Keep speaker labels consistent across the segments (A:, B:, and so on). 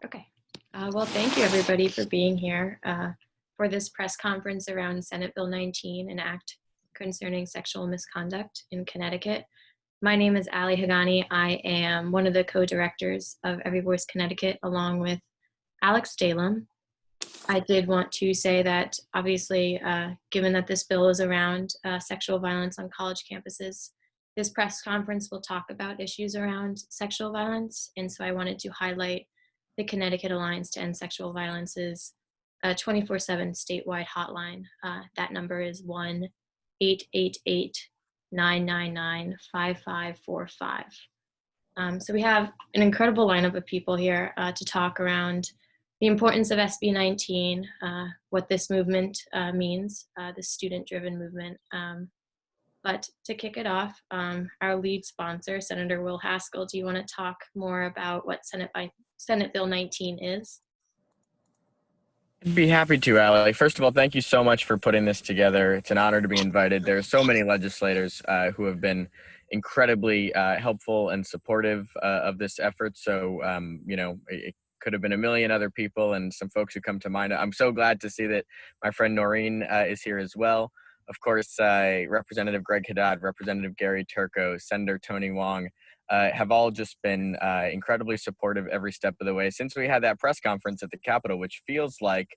A: Okay. Well, thank you everybody for being here for this press conference around Senate Bill 19, an act concerning sexual misconduct in Connecticut. My name is Ali Hagani. I am one of the co-directors of Every Voice Connecticut, along with Alex Dalem. I did want to say that obviously, given that this bill is around sexual violence on college campuses, this press conference will talk about issues around sexual violence. And so I wanted to highlight the Connecticut Alliance to End Sexual Violence's 24/7 statewide hotline. That number is 1-888-999-5545. So we have an incredible lineup of people here to talk around the importance of SB 19, what this movement means, the student-driven movement. But to kick it off, our lead sponsor, Senator Will Haskell, do you want to talk more about what Senate Bill 19 is?
B: I'd be happy to, Ali. First of all, thank you so much for putting this together. It's an honor to be invited. There are so many legislators who have been incredibly helpful and supportive of this effort. So, it could have been a million other people and some folks who come to mind. I'm so glad to see that my friend Noreen is here as well. Of course, Representative Greg Haddad, Representative Gary Turco, Senator Tony Wong, have all just been incredibly supportive every step of the way since we had that press conference at the Capitol, which feels like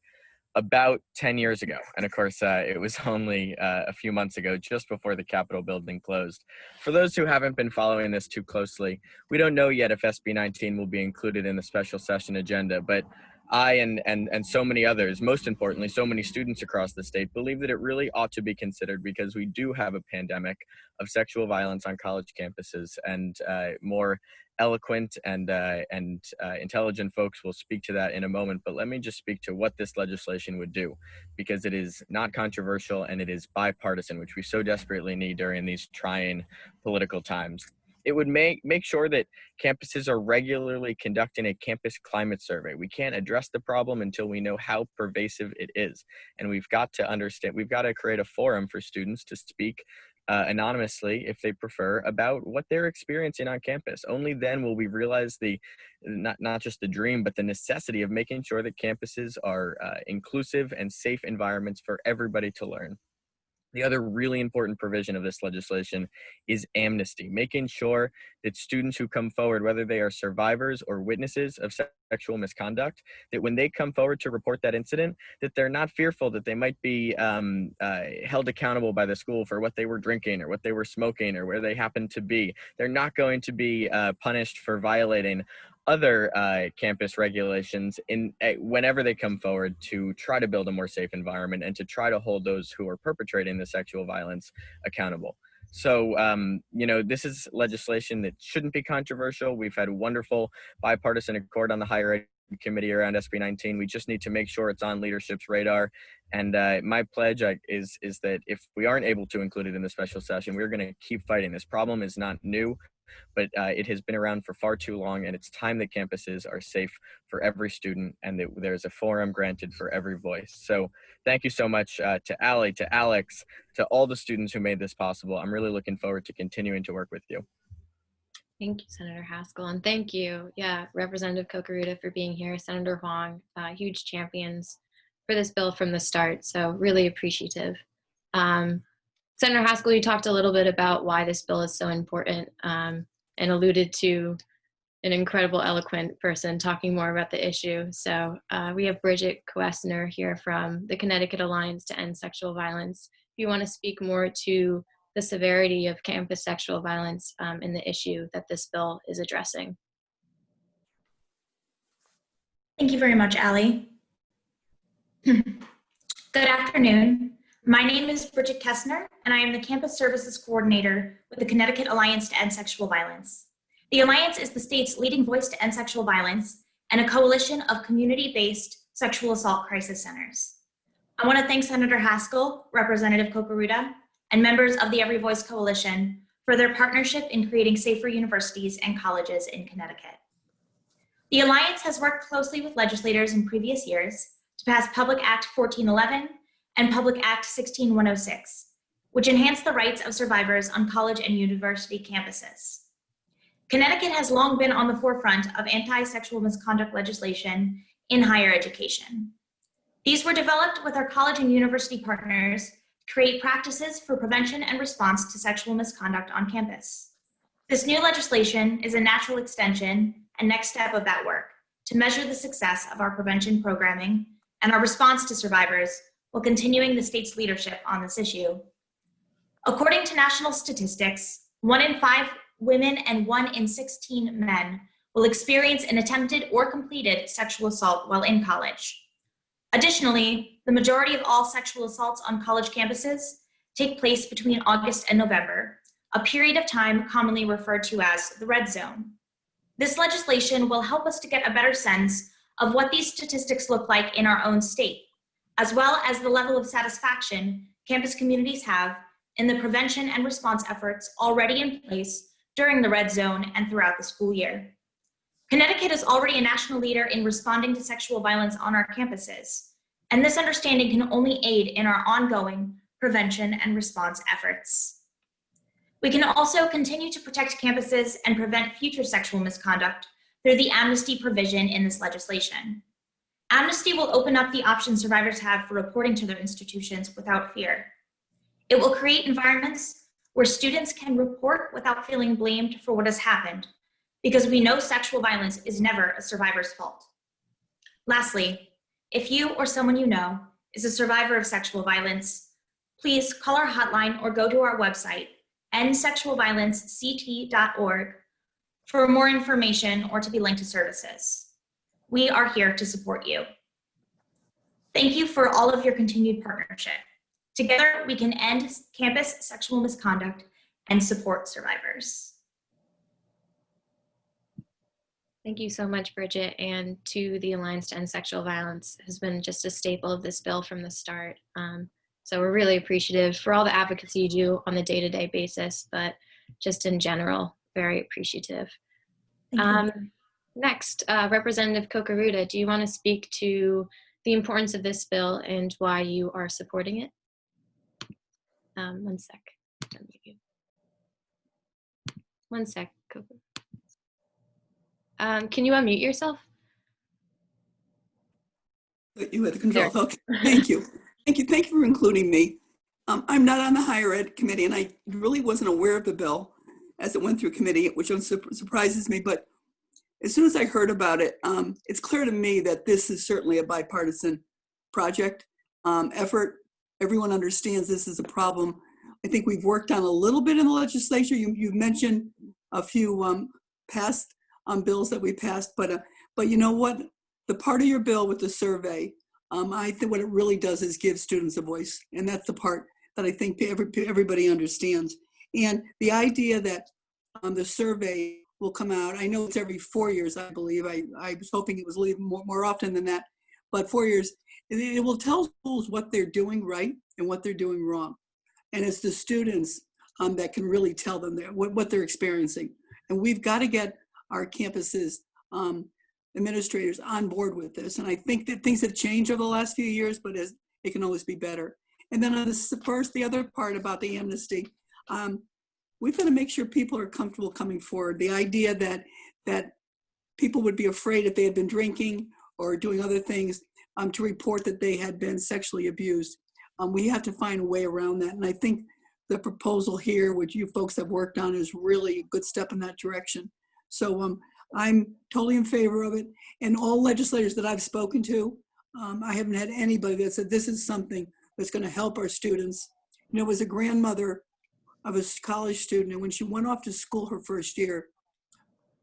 B: about 10 years ago. And of course, it was only a few months ago, just before the Capitol building closed. For those who haven't been following this too closely, we don't know yet if SB 19 will be included in the special session agenda, but I and so many others, most importantly, so many students across the state, believe that it really ought to be considered because we do have a pandemic of sexual violence on college campuses, and more eloquent and intelligent folks will speak to that in a moment. But let me just speak to what this legislation would do, because it is not controversial and it is bipartisan, which we so desperately need during these trying political times. It would make sure that campuses are regularly conducting a campus climate survey. We can't address the problem until we know how pervasive it is. And we've got to create a forum for students to speak anonymously, if they prefer, about what they're experiencing on campus. Only then will we realize not just the dream, but the necessity of making sure that campuses are inclusive and safe environments for everybody to learn. The other really important provision of this legislation is amnesty, making sure that students who come forward, whether they are survivors or witnesses of sexual misconduct, that when they come forward to report that incident, that they're not fearful that they might be held accountable by the school for what they were drinking or what they were smoking or where they happened to be. They're not going to be punished for violating other campus regulations whenever they come forward to try to build a more safe environment and to try to hold those who are perpetrating the sexual violence accountable. So, this is legislation that shouldn't be controversial. We've had wonderful bipartisan accord on the higher ed committee around SB 19. We just need to make sure it's on leadership's radar. And my pledge is that if we aren't able to include it in the special session, we're going to keep fighting. This problem is not new, but it has been around for far too long, and it's time that campuses are safe for every student and that there's a forum granted for every voice. So thank you so much to Ali, to Alex, to all the students who made this possible. I'm really looking forward to continuing to work with you.
A: Thank you, Senator Haskell, and thank you, Representative Kokoruda, for being here. Senator Huang, huge champions for this bill from the start, so really appreciative. Senator Haskell, you talked a little bit about why this bill is so important and alluded to an incredible, eloquent person talking more about the issue. So we have Bridget Koessner here from the Connecticut Alliance to End Sexual Violence. If you want to speak more to the severity of campus sexual violence and the issue that this bill is addressing.
C: Thank you very much, Ali. Good afternoon. My name is Bridget Koessner, and I am the Campus Services Coordinator with the Connecticut Alliance to End Sexual Violence. The Alliance is the state's leading voice to end sexual violence and a coalition of community-based sexual assault crisis centers. I want to thank Senator Haskell, Representative Kokoruda, and members of the Every Voice Coalition for their partnership in creating safer universities and colleges in Connecticut. The Alliance has worked closely with legislators in previous years to pass Public Act 1411 and Public Act 16106, which enhance the rights of survivors on college and university campuses. Connecticut has long been on the forefront of anti-sexual misconduct legislation in higher education. These were developed with our college and university partners to create practices for prevention and response to sexual misconduct on campus. This new legislation is a natural extension and next step of that work to measure the success of our prevention programming and our response to survivors while continuing the state's leadership on this issue. According to national statistics, 1 in 5 women and 1 in 16 men will experience an attempted or completed sexual assault while in college. Additionally, the majority of all sexual assaults on college campuses take place between August and November, a period of time commonly referred to as the red zone. This legislation will help us to get a better sense of what these statistics look like in our own state, as well as the level of satisfaction campus communities have in the prevention and response efforts already in place during the red zone and throughout the school year. Connecticut is already a national leader in responding to sexual violence on our campuses, and this understanding can only aid in our ongoing prevention and response efforts. We can also continue to protect campuses and prevent future sexual misconduct through the amnesty provision in this legislation. Amnesty will open up the options survivors have for reporting to their institutions without fear. It will create environments where students can report without feeling blamed for what has happened, because we know sexual violence is never a survivor's fault. Lastly, if you or someone you know is a survivor of sexual violence, please call our hotline or go to our website, endsexualviolencect.org, for more information or to be linked to services. We are here to support you. Thank you for all of your continued partnership. Together, we can end campus sexual misconduct and support survivors.
A: Thank you so much, Bridget, and to the Alliance to End Sexual Violence has been just a staple of this bill from the start. So we're really appreciative for all the advocacy you do on the day-to-day basis, but just in general, very appreciative. Next, Representative Kokaruda, do you want to speak to the importance of this bill and why you are supporting it? One sec. One sec, Kokaruda. Can you unmute yourself?
D: You had the control. Okay, thank you. Thank you for including me. I'm not on the higher ed committee, and I really wasn't aware of the bill as it went through committee, which surprises me. But as soon as I heard about it, it's clear to me that this is certainly a bipartisan project effort. Everyone understands this is a problem. I think we've worked on a little bit in the legislature. You've mentioned a few past bills that we passed, but you know what? The part of your bill with the survey, I think what it really does is give students a voice, and that's the part that I think everybody understands. And the idea that the survey will come out, I know it's every 4 years, I believe. I was hoping it was more often than that, but 4 years. It will tell schools what they're doing right and what they're doing wrong. And it's the students that can really tell them what they're experiencing. And we've got to get our campuses administrators on board with this. And I think that things have changed over the last few years, but it can always be better. And then on the other part about the amnesty, we've got to make sure people are comfortable coming forward. The idea that people would be afraid if they had been drinking or doing other things to report that they had been sexually abused. We have to find a way around that. And I think the proposal here, which you folks have worked on, is really a good step in that direction. So I'm totally in favor of it. And all legislators that I've spoken to, I haven't had anybody that said this is something that's going to help our students. You know, as a grandmother of a college student, and when she went off to school her first year,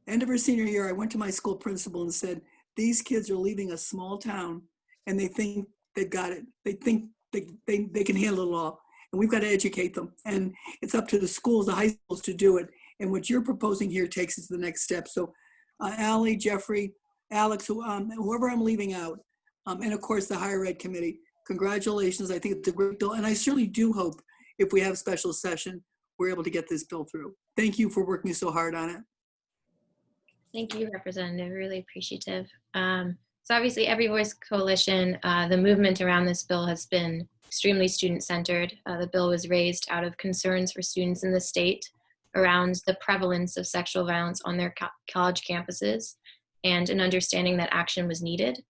D: end of her senior year, I went to my school principal and said, these kids are leaving a small town and they think they've got it. They think they can handle it all. And we've got to educate them. And it's up to the schools, the high schools, to do it. And what you're proposing here takes us to the next step. So Allie, Jeffrey, Alex, whoever I'm leaving out, and of course the higher ed committee, congratulations. I think it's a great bill. And I certainly do hope if we have special session, we're able to get this bill through. Thank you for working so hard on it.
A: Thank you, Representative. Really appreciative. So obviously, Every Voice Coalition, the movement around this bill has been extremely student-centered. The bill was raised out of concerns for students in the state around the prevalence of sexual violence on their college campuses and an understanding that action was needed.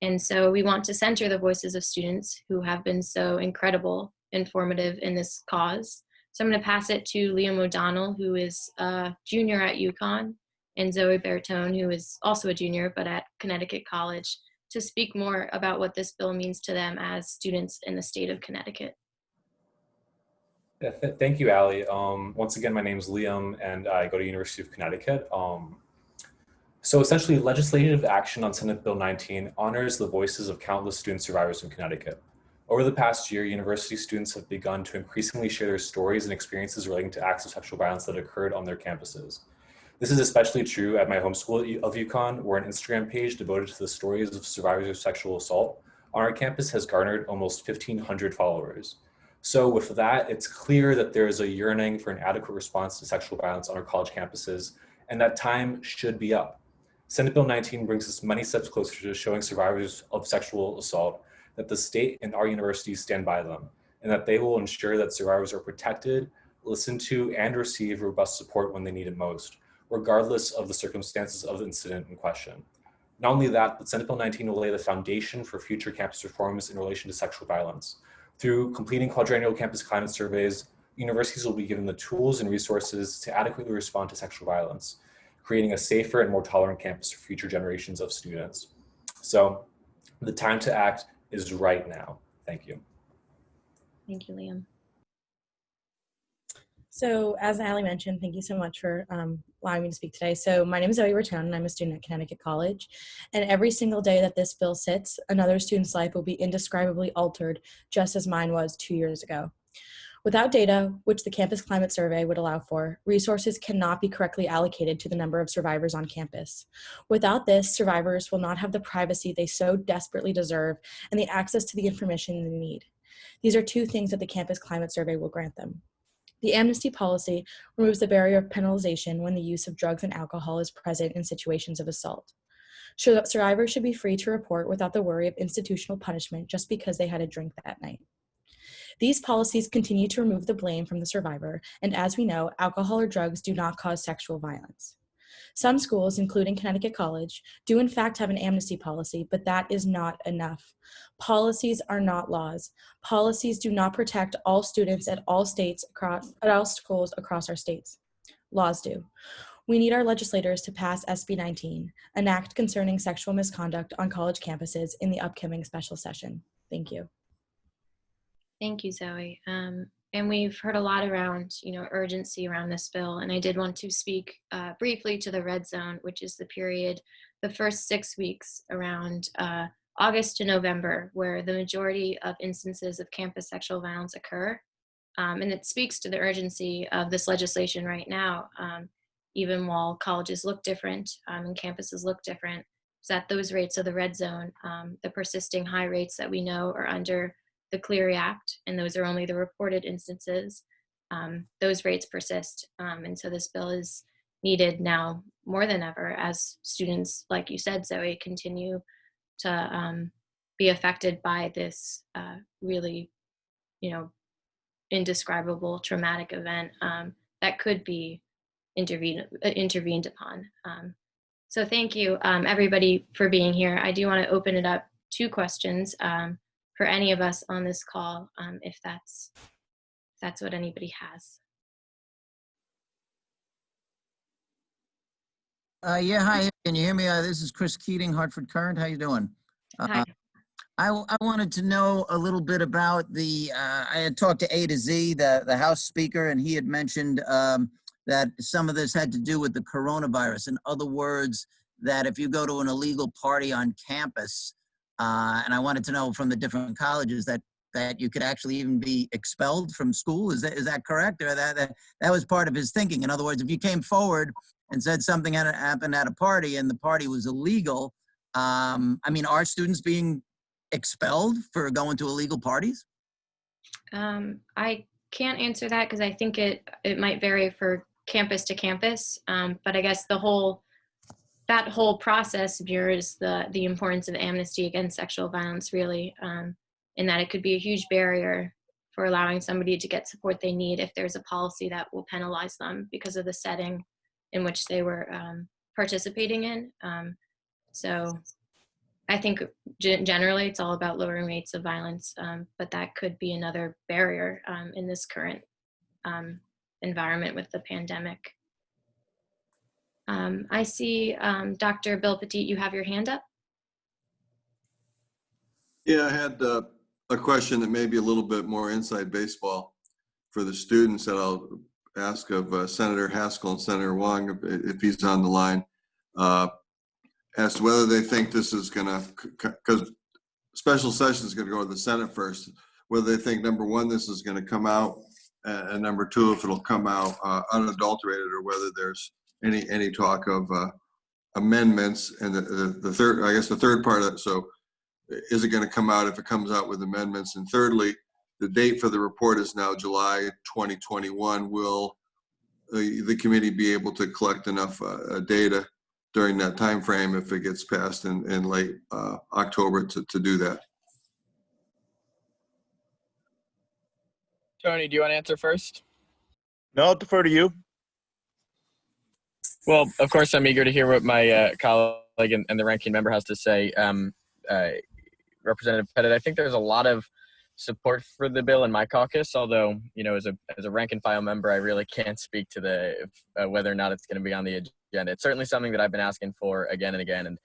A: And so we want to center the voices of students who have been so incredible, informative in this cause. So I'm going to pass it to Liam O'Donnell, who is a junior at UConn, and Zoe Bertone, who is also a junior, but at Connecticut College, to speak more about what this bill means to them as students in the state of Connecticut.
E: Yeah, thank you, Allie. Once again, my name is Liam, and I go to University of Connecticut. So essentially, legislative action on Senate Bill 19 honors the voices of countless student survivors in Connecticut. Over the past year, university students have begun to increasingly share their stories and experiences relating to acts of sexual violence that occurred on their campuses. This is especially true at my home school of UConn, where an Instagram page devoted to the stories of survivors of sexual assault on our campus has garnered almost 1,500 followers. So with that, it's clear that there is a yearning for an adequate response to sexual violence on our college campuses, and that time should be up. Senate Bill 19 brings us many steps closer to showing survivors of sexual assault that the state and our universities stand by them, and that they will ensure that survivors are protected, listened to, and receive robust support when they need it most, regardless of the circumstances of the incident in question. Not only that, but Senate Bill 19 will lay the foundation for future campus reforms in relation to sexual violence. Through completing quadrennial campus climate surveys, universities will be given the tools and resources to adequately respond to sexual violence, creating a safer and more tolerant campus for future generations of students. So the time to act is right now. Thank you.
A: Thank you, Liam.
F: So as Allie mentioned, thank you so much for allowing me to speak today. So my name is Zoe Bertone, and I'm a student at Connecticut College. And every single day that this bill sits, another student's life will be indescribably altered, just as mine was 2 years ago. Without data, which the Campus Climate Survey would allow for, resources cannot be correctly allocated to the number of survivors on campus. Without this, survivors will not have the privacy they so desperately deserve and the access to the information they need. These are two things that the Campus Climate Survey will grant them. The amnesty policy removes the barrier of penalization when the use of drugs and alcohol is present in situations of assault. Survivors should be free to report without the worry of institutional punishment just because they had a drink that night. These policies continue to remove the blame from the survivor, and as we know, alcohol or drugs do not cause sexual violence. Some schools, including Connecticut College, do in fact have an amnesty policy, but that is not enough. Policies are not laws. Policies do not protect all students at all schools across our states. Laws do. We need our legislators to pass SB 19, an act concerning sexual misconduct on college campuses, in the upcoming special session. Thank you.
A: Thank you, Zoe. And we've heard a lot around, urgency around this bill. And I did want to speak briefly to the red zone, which is the period, the first 6 weeks around August to November, where the majority of instances of campus sexual violence occur. And it speaks to the urgency of this legislation right now, even while colleges look different and campuses look different, is that those rates of the red zone, the persisting high rates that we know are under the Clery Act, and those are only the reported instances, those rates persist. And so this bill is needed now more than ever as students, like you said, Zoe, continue to be affected by this really, indescribable traumatic event that could be intervened upon. So thank you, everybody, for being here. I do want to open it up to questions for any of us on this call, if that's what anybody has.
G: Yeah, hi. Can you hear me? This is Chris Keating, Hartford Current. How you doing?
A: Hi.
G: I wanted to know a little bit about I had talked to A to Z, the House Speaker, and he had mentioned that some of this had to do with the coronavirus. In other words, that if you go to an illegal party on campus, and I wanted to know from the different colleges that you could actually even be expelled from school. Is that correct? Or that was part of his thinking. In other words, if you came forward and said something had happened at a party and the party was illegal, are students being expelled for going to illegal parties?
A: I can't answer that because I think it might vary for campus to campus. But I guess that whole process mirrors the importance of amnesty against sexual violence, really, in that it could be a huge barrier for allowing somebody to get support they need if there's a policy that will penalize them because of the setting in which they were participating in. So I think generally it's all about lowering rates of violence, but that could be another barrier in this current environment with the pandemic. I see Dr. Bill Petit, you have your hand up.
H: Yeah, I had a question that may be a little bit more inside baseball for the students that I'll ask of Senator Haskell and Senator Wong, if he's on the line, as to whether they think this is going to, because special session is going to go to the Senate first, whether they think, number one, this is going to come out, and number two, if it'll come out unadulterated, or whether there's any talk of amendments. And the third, I guess the third part of it, so is it going to come out if it comes out with amendments? And thirdly, the date for the report is now July 2021. Will the committee be able to collect enough data during that time frame if it gets passed in late October to do that?
B: Tony, do you want to answer first?
I: No, I'll defer to you.
B: Well, of course, I'm eager to hear what my colleague and the ranking member has to say. Representative Pettit, I think there's a lot of support for the bill in my caucus, although, you know, as a rank and file member, I really can't speak to the whether or not it's going to be on the agenda. It's certainly something that I've been asking for again and again, and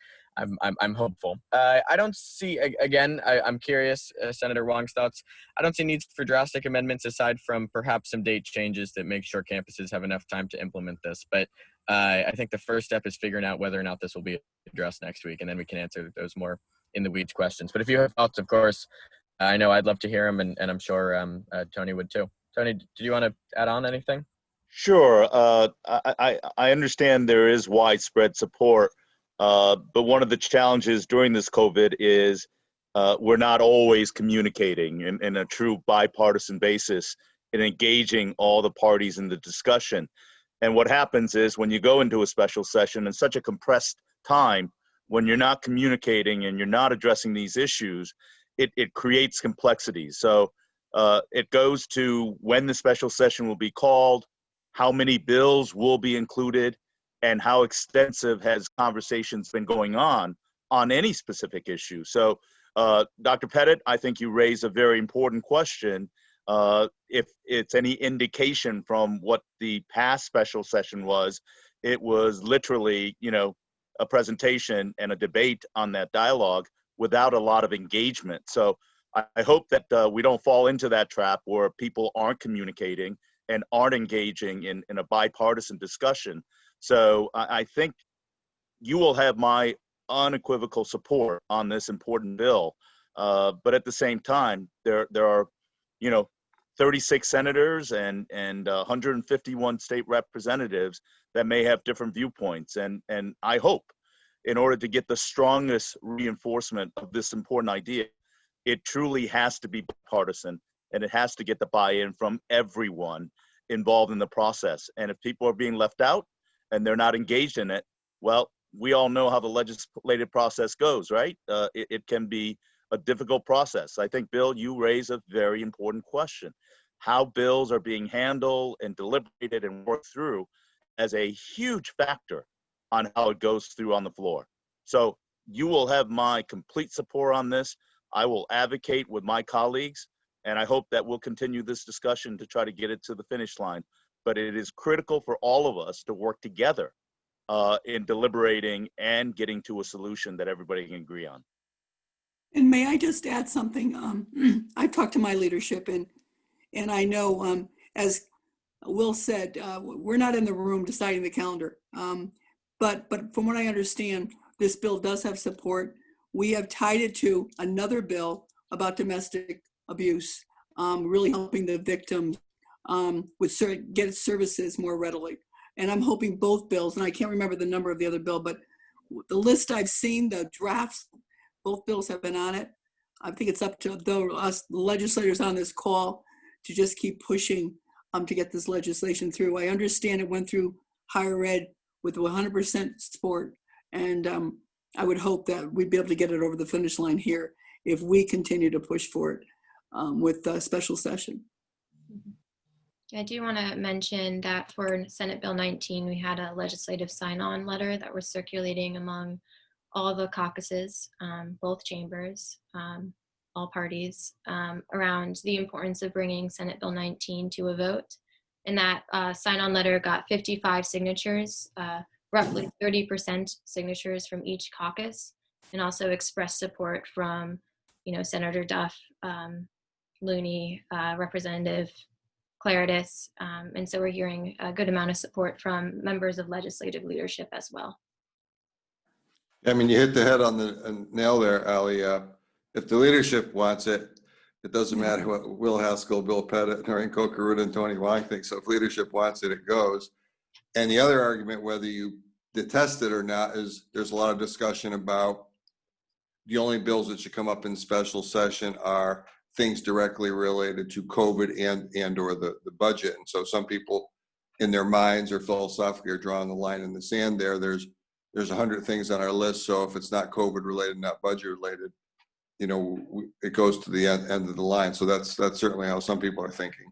B: I'm hopeful. I don't see, again, I'm curious, Senator Wong's thoughts. I don't see needs for drastic amendments aside from perhaps some date changes that make sure campuses have enough time to implement this. But I think the first step is figuring out whether or not this will be addressed next week, and then we can answer those more in the weeds questions. But if you have thoughts, of course, I know I'd love to hear them, and I'm sure Tony would too. Tony, did you want to add on anything?
I: Sure. I understand there is widespread support, but one of the challenges during this COVID is we're not always communicating in a true bipartisan basis and engaging all the parties in the discussion. And what happens is when you go into a special session in such a compressed time, when you're not communicating and you're not addressing these issues, it creates complexity. So it goes to when the special session will be called, how many bills will be included, and how extensive has conversations been going on any specific issue. So Dr. Pettit, I think you raise a very important question. If it's any indication from what the past special session was, it was literally, you know, a presentation and a debate on that dialogue without a lot of engagement. So I hope that we don't fall into that trap where people aren't communicating and aren't engaging in a bipartisan discussion. So I think you will have my unequivocal support on this important bill. But at the same time, there are, you know, 36 senators and 151 state representatives that may have different viewpoints. And I hope, in order to get the strongest reinforcement of this important idea, it truly has to be bipartisan, and it has to get the buy-in from everyone involved in the process. And if people are being left out and they're not engaged in it, well, we all know how the legislative process goes, right? It can be a difficult process. I think, Bill, you raise a very important question. How bills are being handled and deliberated and worked through as a huge factor on how it goes through on the floor. So you will have my complete support on this. I will advocate with my colleagues, and I hope that we'll continue this discussion to try to get it to the finish line. But it is critical for all of us to work together in deliberating and getting to a solution that everybody can agree on.
D: And may I just add something? I've talked to my leadership, and I know, as Will said, we're not in the room deciding the calendar. But from what I understand, this bill does have support. We have tied it to another bill about domestic abuse, really helping the victims get services more readily. And I'm hoping both bills, and I can't remember the number of the other bill, but the list I've seen, the drafts, both bills have been on it. I think it's up to us legislators on this call to just keep pushing to get this legislation through. I understand it went through higher ed with 100% support, and I would hope that we'd be able to get it over the finish line here if we continue to push for it. with a special session.
A: I do want to mention that for Senate Bill 19, we had a legislative sign-on letter that was circulating among all the caucuses, both chambers, all parties, around the importance of bringing Senate Bill 19 to a vote. And that sign-on letter got 55 signatures, roughly 30% signatures from each caucus, and also expressed support from, Senator Duff, Looney, Representative Claridis, and so we're hearing a good amount of support from members of legislative leadership as well.
H: I mean, you hit the head on the nail there, Ali. If the leadership wants it, it doesn't matter what Will Haskell, Bill Pettit, Noreen Kokarud, and Tony Wong think. So if leadership wants it, it goes. And the other argument, whether you detest it or not, is there's a lot of discussion about the only bills that should come up in special session are things directly related to COVID and or the budget. And so some people in their minds or philosophically are drawing the line in the sand there. There's 100 things on our list. So if it's not COVID related, not budget related, it goes to the end of the line. So that's certainly how some people are thinking,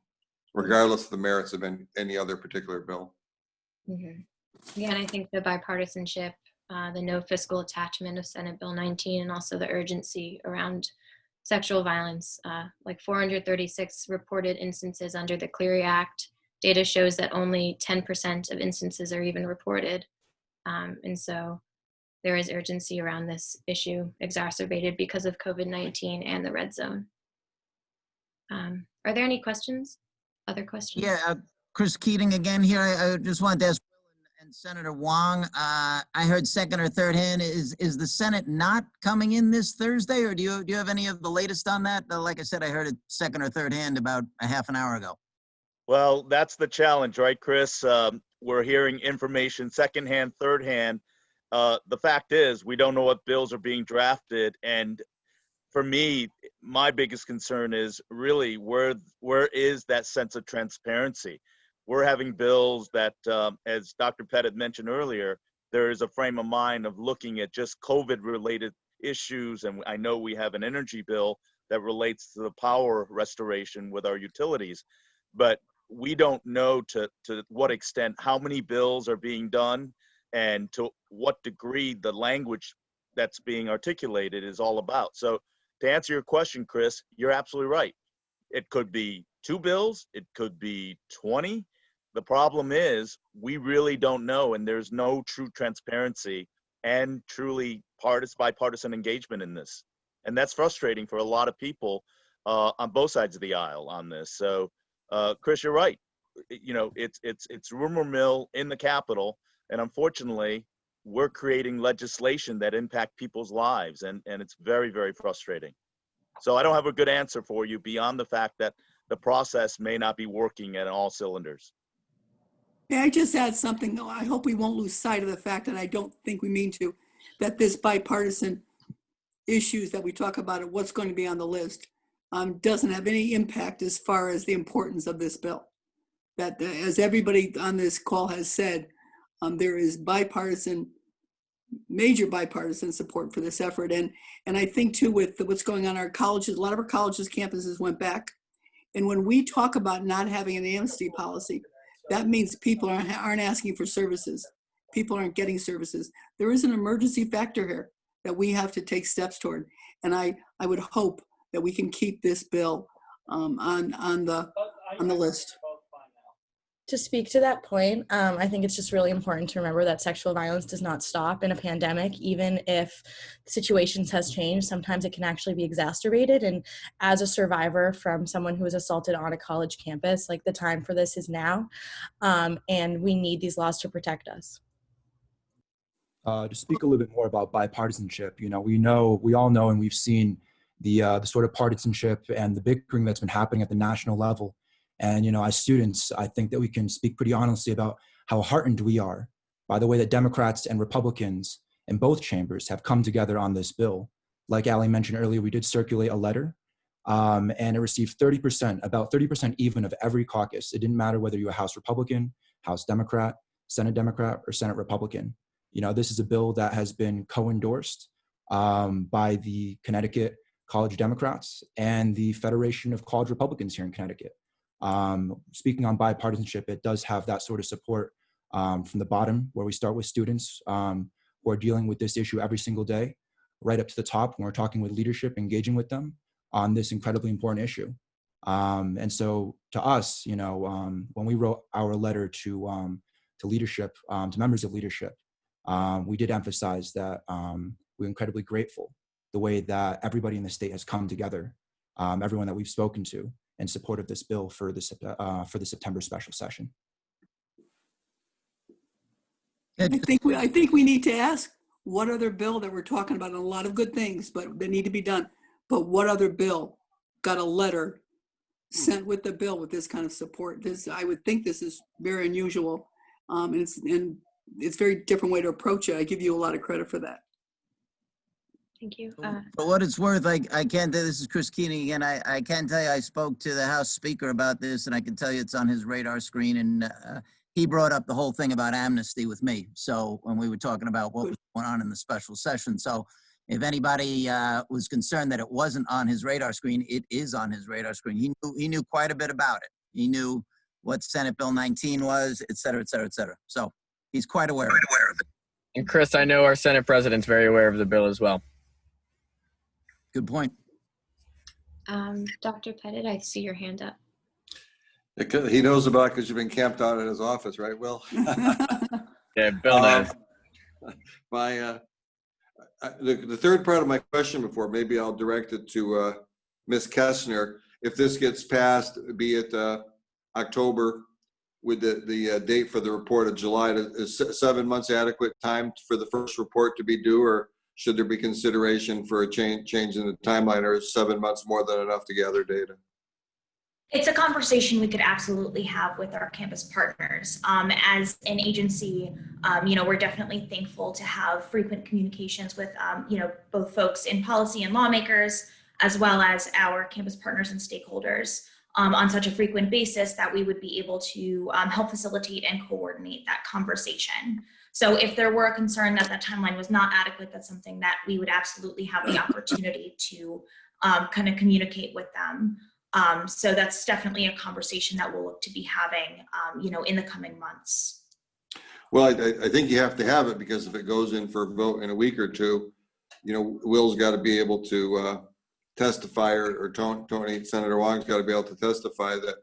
H: regardless of the merits of any other particular bill.
A: Mm-hmm. Yeah, and I think the bipartisanship, the no fiscal attachment of Senate Bill 19, and also the urgency around sexual violence, like 436 reported instances under the Clery Act. Data shows that only 10% of instances are even reported. And so there is urgency around this issue, exacerbated because of COVID-19 and the red zone. Are there any questions? Other questions?
G: Yeah, Chris Keating again here. I just wanted to ask Will and Senator Wong. I heard second or third hand. Is the Senate not coming in this Thursday, or do you have any of the latest on that? Like I said, I heard it second or third hand about a half an hour ago.
I: Well, that's the challenge, right, Chris? We're hearing information secondhand, third hand. The fact is, we don't know what bills are being drafted. And for me, my biggest concern is really where is that sense of transparency? We're having bills that, as Dr. Pettit mentioned earlier, there is a frame of mind of looking at just COVID-related issues. And I know we have an energy bill that relates to the power restoration with our utilities. But we don't know to what extent how many bills are being done and to what degree the language that's being articulated is all about. So to answer your question, Chris, you're absolutely right. It could be 2 bills, it could be 20. The problem is we really don't know, and there's no true transparency and truly bipartisan engagement in this. And that's frustrating for a lot of people on both sides of the aisle on this. So Chris, you're right. It's rumor mill in the Capitol, and unfortunately, we're creating legislation that impact people's lives, and it's very, very frustrating. So I don't have a good answer for you beyond the fact that the process may not be working at all cylinders.
D: May I just add something, though? I hope we won't lose sight of the fact, and I don't think we mean to, that this bipartisan issues that we talk about and what's going to be on the list doesn't have any impact as far as the importance of this bill. That as everybody on this call has said, there is major bipartisan support for this effort. And I think too, with what's going on in our colleges, a lot of our colleges campuses went back. And when we talk about not having an amnesty policy, that means people aren't asking for services. People aren't getting services. There is an emergency factor here that we have to take steps toward. And I would hope that we can keep this bill on the list.
F: To speak to that point, I think it's just really important to remember that sexual violence does not stop in a pandemic. Even if situations has changed, sometimes it can actually be exacerbated. And as a survivor from someone who was assaulted on a college campus, like, the time for this is now, and we need these laws to protect us.
J: To speak a little bit more about bipartisanship, we all know, and we've seen the sort of partisanship and the bickering that's been happening at the national level. And, as students, I think that we can speak pretty honestly about how heartened we are by the way that Democrats and Republicans in both chambers have come together on this bill. Like Ali mentioned earlier, we did circulate a letter, and it received 30%, about 30% even of every caucus. It didn't matter whether you were House Republican, House Democrat, Senate or Senate Republican. This is a bill that has been co-endorsed by the Connecticut College Democrats, and the Federation of College Republicans here in Connecticut. Speaking on bipartisanship, it does have that sort of support from the bottom, where we start with students who are dealing with this issue every single day, right up to the top when we're talking with leadership, engaging with them on this incredibly important issue. And so to us, when we wrote our letter to leadership, to members of leadership, we did emphasize that we're incredibly grateful the way that everybody in the state has come together, everyone that we've spoken to, in support of this bill for the September special session.
D: I think we need to ask, what other bill that we're talking about, and a lot of good things, but they need to be done. But what other bill got a letter sent with the bill with this kind of support? I would think this is very unusual, and it's a very different way to approach it. I give you a lot of credit for that.
A: Thank you.
G: For what it's worth, I can't tell, this is Chris Keating again. I can tell you I spoke to the House Speaker about this, and I can tell you it's on his radar screen, and he brought up the whole thing about amnesty with me. So when we were talking about what was going on in the special session. So if anybody was concerned that it wasn't on his radar screen, it is on his radar screen. He knew quite a bit about it. He knew what Senate Bill 19 was, et cetera, et cetera, et cetera. So he's quite aware of it.
B: And Chris, I know our Senate President's very aware of the bill as well.
G: Good point.
A: Dr. Pettit, I see your hand up.
H: He knows about it because you've been camped out at his office, right, Will?
B: Yeah, Bill knows.
H: The third part of my question before, maybe I'll direct it to Ms. Kestner. If this gets passed, be it October, with the date for the report of July, is 7 months adequate time for the first report to be due, or should there be consideration for a change in the timeline, or is 7 months more than enough to gather data?
C: It's a conversation we could absolutely have with our campus partners. As an agency, we're definitely thankful to have frequent communications with, both folks in policy and lawmakers, as well as our campus partners and stakeholders on such a frequent basis that we would be able to help facilitate and coordinate that conversation. So if there were a concern that the timeline was not adequate, that's something that we would absolutely have the opportunity to kind of communicate with them. So that's definitely a conversation that we'll look to be having, in the coming months.
H: Well, I think you have to have it, because if it goes in for a vote in a week or two, Will's got to be able to testify, or Tony, Senator Wong's got to be able to testify that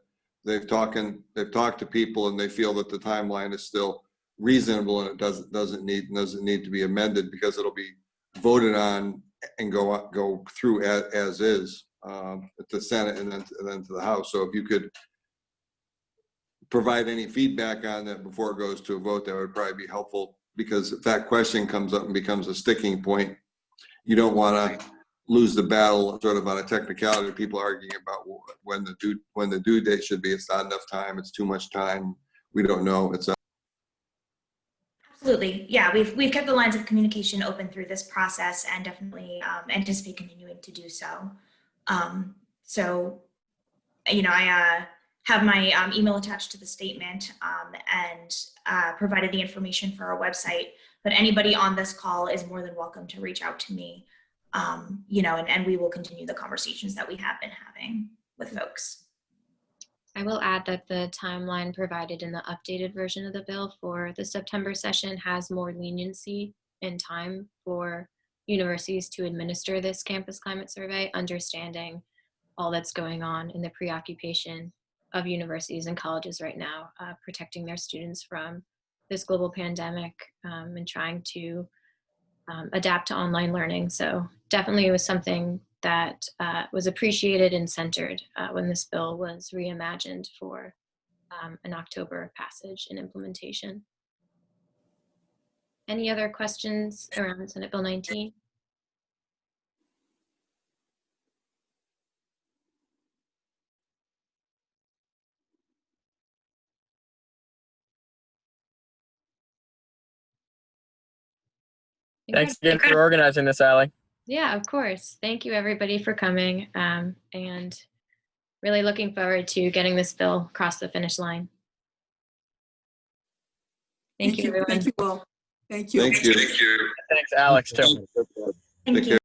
H: they've talked to people and they feel that the timeline is still reasonable and it doesn't need to be amended, because it'll be voted on and go through as is. At the Senate and then to the House. So if you could provide any feedback on that before it goes to a vote, that would probably be helpful, because if that question comes up and becomes a sticking point, you don't want to lose the battle sort of on a technicality. People arguing about when the due date should be. It's not enough time. It's too much time. We don't know.
C: Absolutely. Yeah, we've kept the lines of communication open through this process, and definitely anticipate continuing to do so. I have my email attached to the statement and provided the information for our website, but anybody on this call is more than welcome to reach out to me, and we will continue the conversations that we have been having with folks.
A: I will add that the timeline provided in the updated version of the bill for the September session has more leniency in time for universities to administer this campus climate survey, understanding all that's going on in the preoccupation of universities and colleges right now, protecting their students from this global pandemic, and trying to adapt to online learning. So definitely it was something that was appreciated and centered when this bill was reimagined for an October passage and implementation. Any other questions around Senate Bill 19?
B: Thanks again for organizing this, Allie.
A: Yeah, of course. Thank you, everybody, for coming, and really looking forward to getting this bill across the finish line. Thank you, everyone.
D: Thank you all. Thank you.
H: Thank you.
B: Thanks, Alex, too.
C: Thank you.